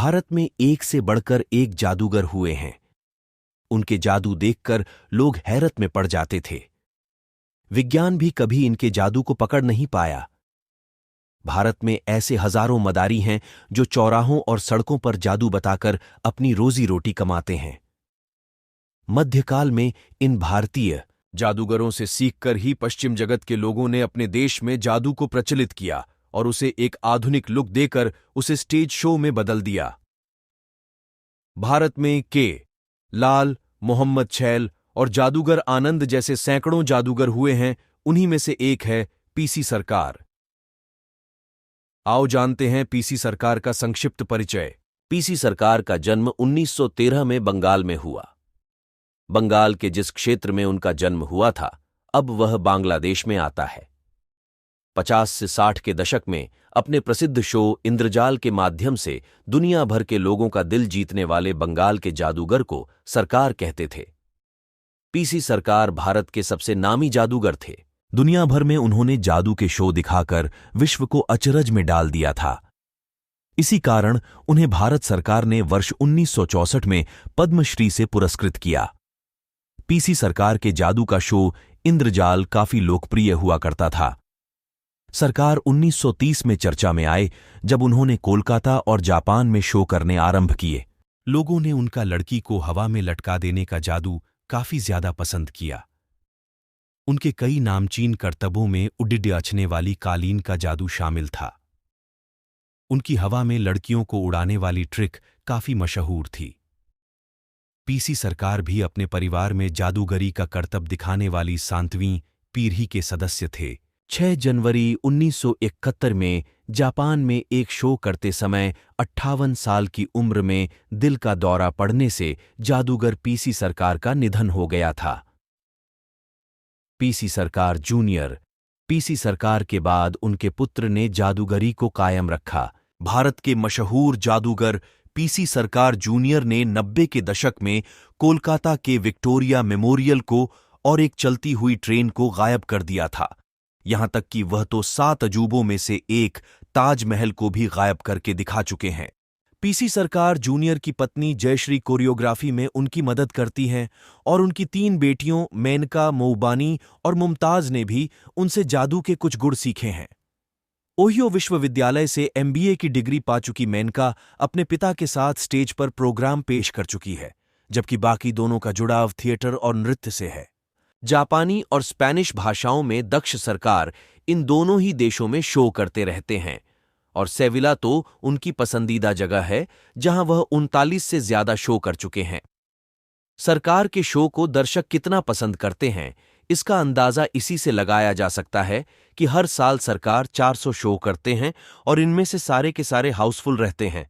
भारत में एक से बढ़कर एक जादूगर हुए हैं। उनके जादू देखकर लोग हैरत में पड़ जाते थे। विज्ञान भी कभी इनके जादू को पकड़ नहीं पाया। भारत में ऐसे हजारों मदारी हैं जो चौराहों और सड़कों पर जादू बताकर अपनी रोजी रोटी कमाते हैं। मध्यकाल में इन भारतीय जादूगरों से सीखकर ही पश्चिम जगत के लोगों ने अपने देश में जादू को प्रचलित किया और उसे एक आधुनिक लुक देकर उसे स्टेज शो में बदल दिया। भारत में के लाल, मोहम्मद छैल और जादूगर आनंद जैसे सैकड़ों जादूगर हुए हैं। उन्हीं में से एक है पीसी सरकार। आओ जानते हैं पीसी सरकार का संक्षिप्त परिचय। पीसी सरकार का जन्म 1913 में बंगाल में हुआ। बंगाल के जिस क्षेत्र में उनका जन्म हुआ था, अब वह बांग्लादेश में आता है। 50 से 60 के दशक में अपने प्रसिद्ध शो इंद्रजाल के माध्यम से दुनिया भर के लोगों का दिल जीतने वाले बंगाल के जादूगर को सरकार कहते थे। पीसी सरकार भारत के सबसे नामी जादूगर थे। दुनिया भर में उन्होंने जादू के शो दिखाकर विश्व को अचरज में डाल दिया था। इसी कारण उन्हें भारत सरकार ने वर्ष 1964 में पद्मश्री से पुरस्कृत किया। पीसी सरकार के जादू का शो इंद्रजाल काफी लोकप्रिय हुआ करता था। सरकार 1930 में चर्चा में आए जब उन्होंने कोलकाता और जापान में शो करने आरंभ किए। लोगों ने उनका लड़की को हवा में लटका देने का जादू काफी ज्यादा पसंद किया। उनके कई नामचीन करतबों में उड़ने वाली कालीन का जादू शामिल था। उनकी हवा में लड़कियों को उड़ाने वाली ट्रिक काफी मशहूर थी। पीसी सरकार भी अपने परिवार में जादूगरी का करतब दिखाने वाली 7वीं पीढ़ी के सदस्य थे। 6 जनवरी 1971 में जापान में एक शो करते समय 58 साल की उम्र में दिल का दौरा पड़ने से जादूगर पीसी सरकार का निधन हो गया था। पीसी सरकार जूनियर। पीसी सरकार के बाद उनके पुत्र ने जादूगरी को कायम रखा। भारत के मशहूर जादूगर पीसी सरकार जूनियर ने 90 के दशक में कोलकाता के विक्टोरिया मेमोरियल को और एक चलती हुई ट्रेन को गायब कर दिया था। यहां तक कि वह तो 7 अजूबों में से एक ताजमहल को भी गायब करके दिखा चुके हैं। पीसी सरकार जूनियर की पत्नी जयश्री कोरियोग्राफी में उनकी मदद करती हैं और उनकी 3 बेटियों मेनका, मऊबानी और मुमताज ने भी उनसे जादू के कुछ गुण सीखे हैं। ओहियो विश्वविद्यालय से MBA की डिग्री पा चुकी मेनका अपने पिता के साथ स्टेज पर प्रोग्राम पेश कर चुकी है, जबकि बाकी दोनों का जुड़ाव थिएटर और नृत्य से है। जापानी और स्पेनिश भाषाओं में दक्ष सरकार इन दोनों ही देशों में शो करते रहते हैं और सेविला तो उनकी पसंदीदा जगह है जहां वह 39 से ज्यादा शो कर चुके हैं। सरकार के शो को दर्शक कितना पसंद करते हैं, इसका अंदाजा इसी से लगाया जा सकता है कि हर साल सरकार 400 शो करते हैं और इनमें से सारे के सारे हाउसफुल रहते हैं।